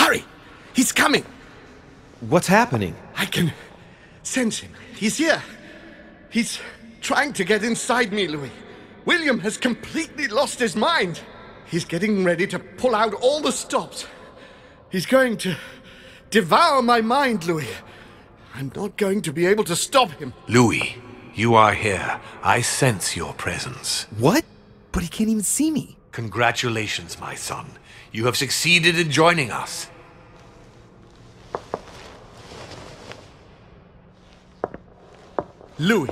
Hurry! He's coming! What's happening? I can sense him. He's here. He's trying to get inside me, Louis. William has completely lost his mind. He's getting ready to pull out all the stops. He's going to devour my mind, Louis. I'm not going to be able to stop him. Louis, you are here. I sense your presence. What? But he can't even see me. Congratulations, my son. You have succeeded in joining us. Louis,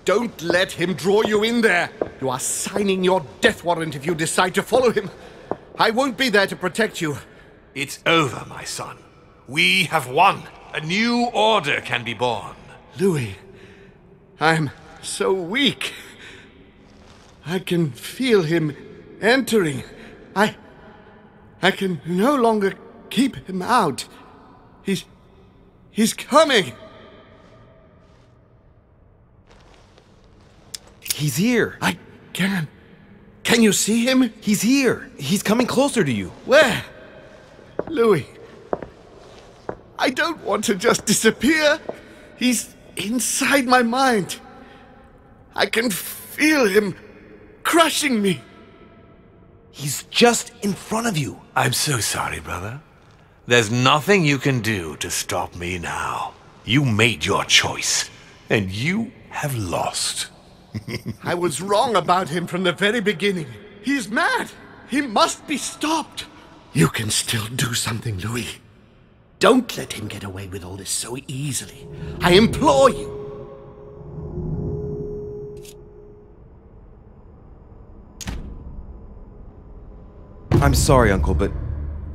don't let him draw you in there. You are signing your death warrant if you decide to follow him. I won't be there to protect you. It's over, my son. We have won. A new order can be born. Louis, I'm so weak. I can feel him entering. I can no longer keep him out. He's coming. He's here. I can. Can you see him? He's here. He's coming closer to you. Where? Louis. I don't want to just disappear. He's inside my mind. I can feel him crushing me. He's just in front of you. I'm so sorry, brother. There's nothing you can do to stop me now. You made your choice, and you have lost. I was wrong about him from the very beginning. He's mad. He must be stopped. You can still do something, Louis. Don't let him get away with all this so easily. I implore you. I'm sorry, Uncle, but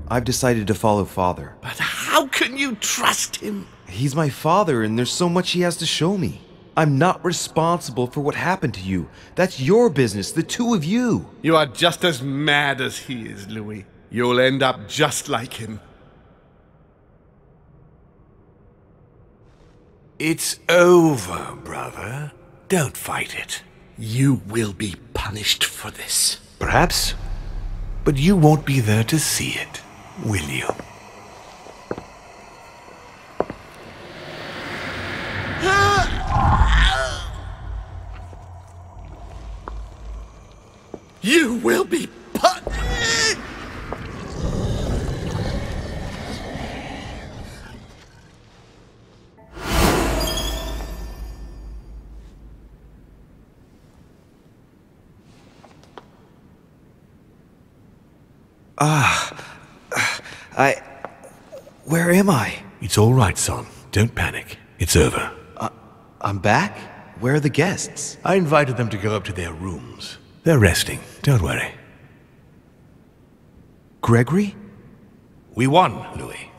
I've decided to follow Father. But how can you trust him? He's my father, and there's so much he has to show me. I'm not responsible for what happened to you. That's your business, the two of you. You are just as mad as he is, Louis. You'll end up just like him. It's over, brother. Don't fight it. You will be punished for this. Perhaps, but you won't be there to see it, will you? You will be punished! Where am I? It's all right, son. Don't panic. It's over. I'm back? Where are the guests? I invited them to go up to their rooms. They're resting. Don't worry. Gregory? We won, Louis.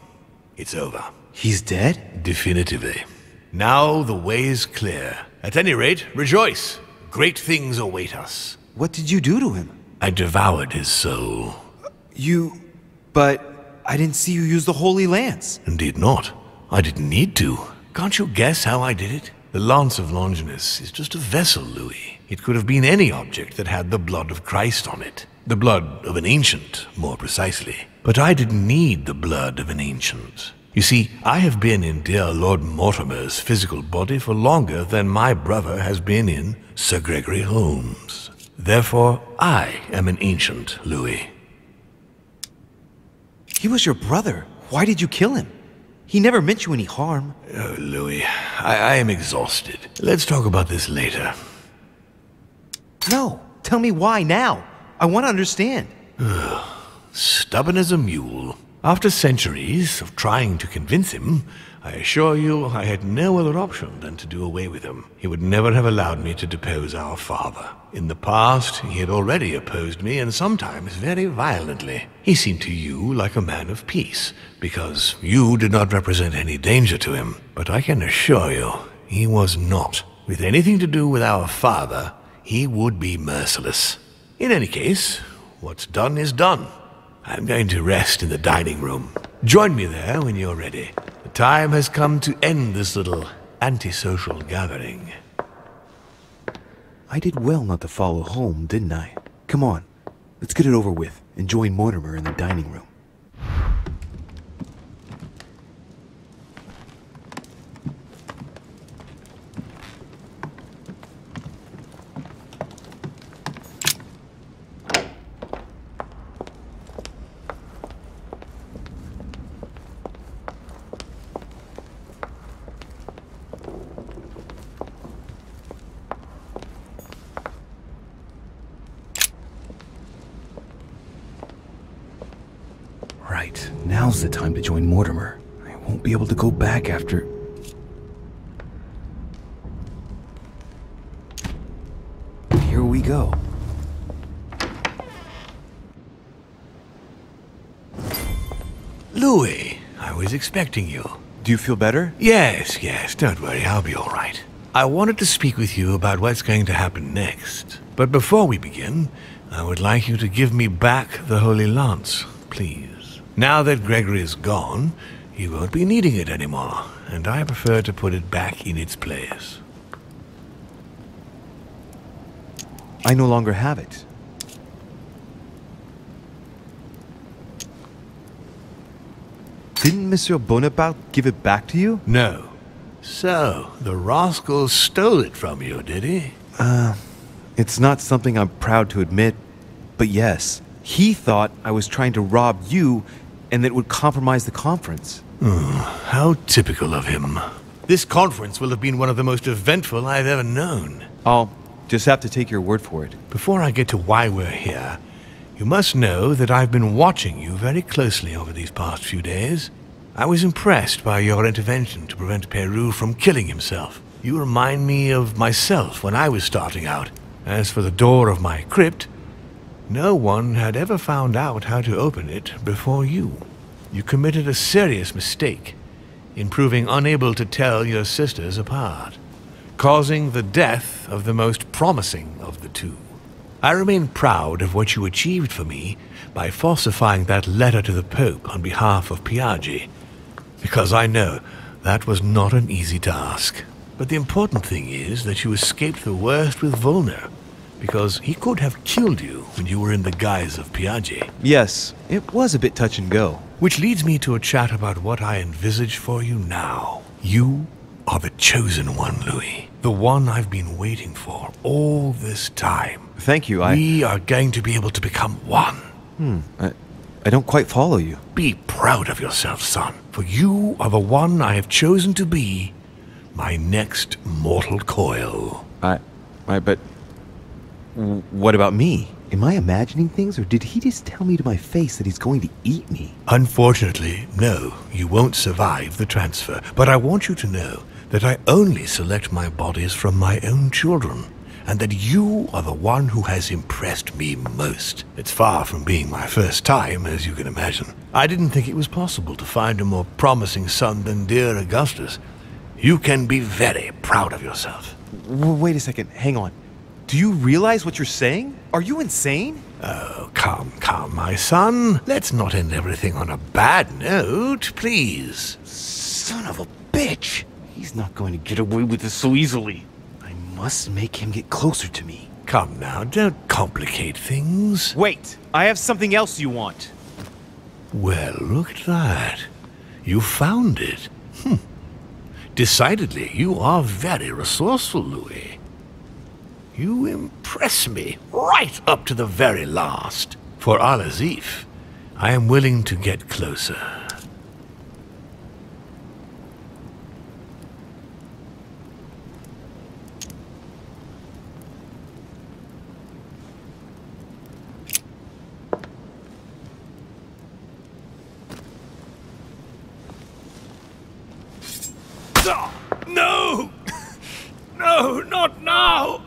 It's over. He's dead? Definitively. Now the way is clear. At any rate, rejoice. Great things await us. What did you do to him? I devoured his soul. But I didn't see you use the Holy Lance. Indeed not. I didn't need to. Can't you guess how I did it? The Lance of Longinus is just a vessel, Louis. It could have been any object that had the blood of Christ on it. The blood of an ancient, more precisely. But I didn't need the blood of an ancient. You see, I have been in dear Lord Mortimer's physical body for longer than my brother has been in Sir Gregory Holmes. Therefore, I am an ancient, Louis. He was your brother. Why did you kill him? He never meant you any harm. Oh, Louis, I am exhausted. Let's talk about this later. No, tell me why now. I want to understand. Stubborn as a mule. After centuries of trying to convince him, I assure you I had no other option than to do away with him. He would never have allowed me to depose our father. In the past, he had already opposed me, and sometimes very violently. He seemed to you like a man of peace, because you did not represent any danger to him. But I can assure you, he was not. With anything to do with our father, he would be merciless. In any case, what's done is done. I'm going to rest in the dining room. Join me there when you're ready. The time has come to end this little antisocial gathering. I did well not to follow home, didn't I? Come on, let's get it over with and join Mortimer in the dining room. Right, now's the time to join Mortimer. I won't be able to go back after... Here we go. Louis, I was expecting you. Do you feel better? Yes, don't worry, I'll be all right. I wanted to speak with you about what's going to happen next. But before we begin, I would like you to give me back the Holy Lance, please. Now that Gregory is gone, you won't be needing it anymore, and I prefer to put it back in its place. I no longer have it. Didn't Monsieur Bonaparte give it back to you? No. So, the rascal stole it from you, did he? It's not something I'm proud to admit, but yes. He thought I was trying to rob you and that it would compromise the conference. How typical of him. This conference will have been one of the most eventful I've ever known. I'll just have to take your word for it. Before I get to why we're here, you must know that I've been watching you very closely over these past few days. I was impressed by your intervention to prevent Peru from killing himself. You remind me of myself when I was starting out. As for the door of my crypt, no one had ever found out how to open it before you. You committed a serious mistake in proving unable to tell your sisters apart, causing the death of the most promising of the two. I remain proud of what you achieved for me by falsifying that letter to the Pope on behalf of Piaggi, because I know that was not an easy task. But the important thing is that you escaped the worst with Volner, because he could have killed you when you were in the guise of Piaggi. Yes, it was a bit touch and go. Which leads me to a chat about what I envisage for you now. You are the chosen one, Louis. The one I've been waiting for all this time. Thank you, We are going to be able to become one. I don't quite follow you. Be proud of yourself, son, for you are the one I have chosen to be my next mortal coil. But what about me? Am I imagining things, or did he just tell me to my face that he's going to eat me? Unfortunately, no, you won't survive the transfer. But I want you to know that I only select my bodies from my own children, and that you are the one who has impressed me most. It's far from being my first time, as you can imagine. I didn't think it was possible to find a more promising son than dear Augustus. You can be very proud of yourself. Wait a second, hang on. Do you realize what you're saying? Are you insane? Oh, come, my son. Let's not end everything on a bad note, please. Son of a bitch! He's not going to get away with this so easily. I must make him get closer to me. Come now, don't complicate things. Wait, I have something else you want. Well, look at that. You found it. Decidedly, you are very resourceful, Louis. You impress me right up to the very last. For Al-Azif, I am willing to get closer. No! No, not now!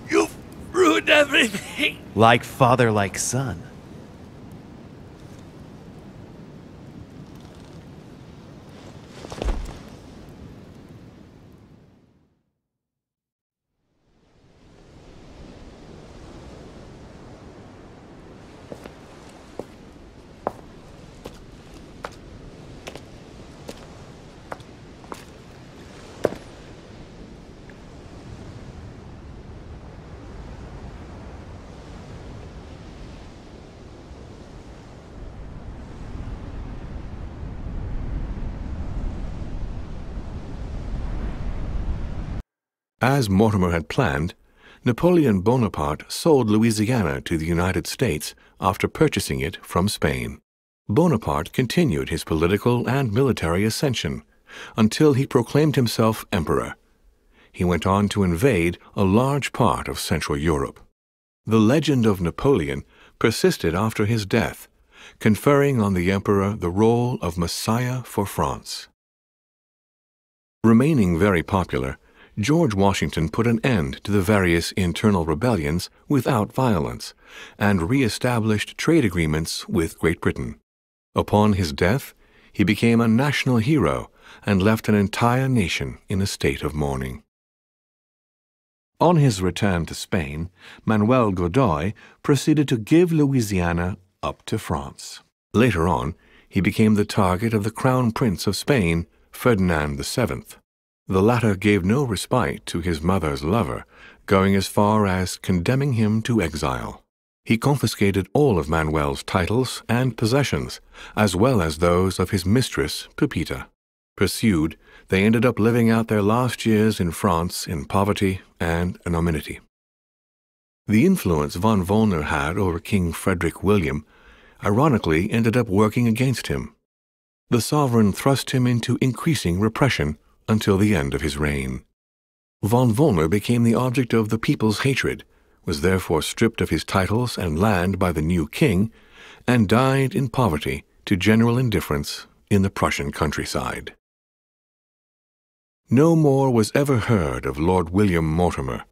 You've ruined everything! Like father, like son. As Mortimer had planned, Napoleon Bonaparte sold Louisiana to the United States after purchasing it from Spain. Bonaparte continued his political and military ascension until he proclaimed himself emperor. He went on to invade a large part of Central Europe. The legend of Napoleon persisted after his death, conferring on the emperor the role of Messiah for France. Remaining very popular, George Washington put an end to the various internal rebellions without violence and re-established trade agreements with Great Britain. Upon his death, he became a national hero and left an entire nation in a state of mourning. On his return to Spain, Manuel Godoy proceeded to give Louisiana up to France. Later on, he became the target of the Crown Prince of Spain, Ferdinand VII. The latter gave no respite to his mother's lover, going as far as condemning him to exile. He confiscated all of Manuel's titles and possessions, as well as those of his mistress, Pepita. Pursued, they ended up living out their last years in France in poverty and anonymity. The influence von Wollner had over King Frederick William ironically ended up working against him. The sovereign thrust him into increasing repression until the end of his reign. Von Wollner became the object of the people's hatred, was therefore stripped of his titles and land by the new king, and died in poverty to general indifference in the Prussian countryside. No more was ever heard of Lord William Mortimer.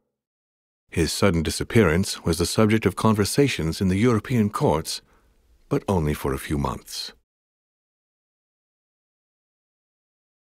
His sudden disappearance was the subject of conversations in the European courts, but only for a few months.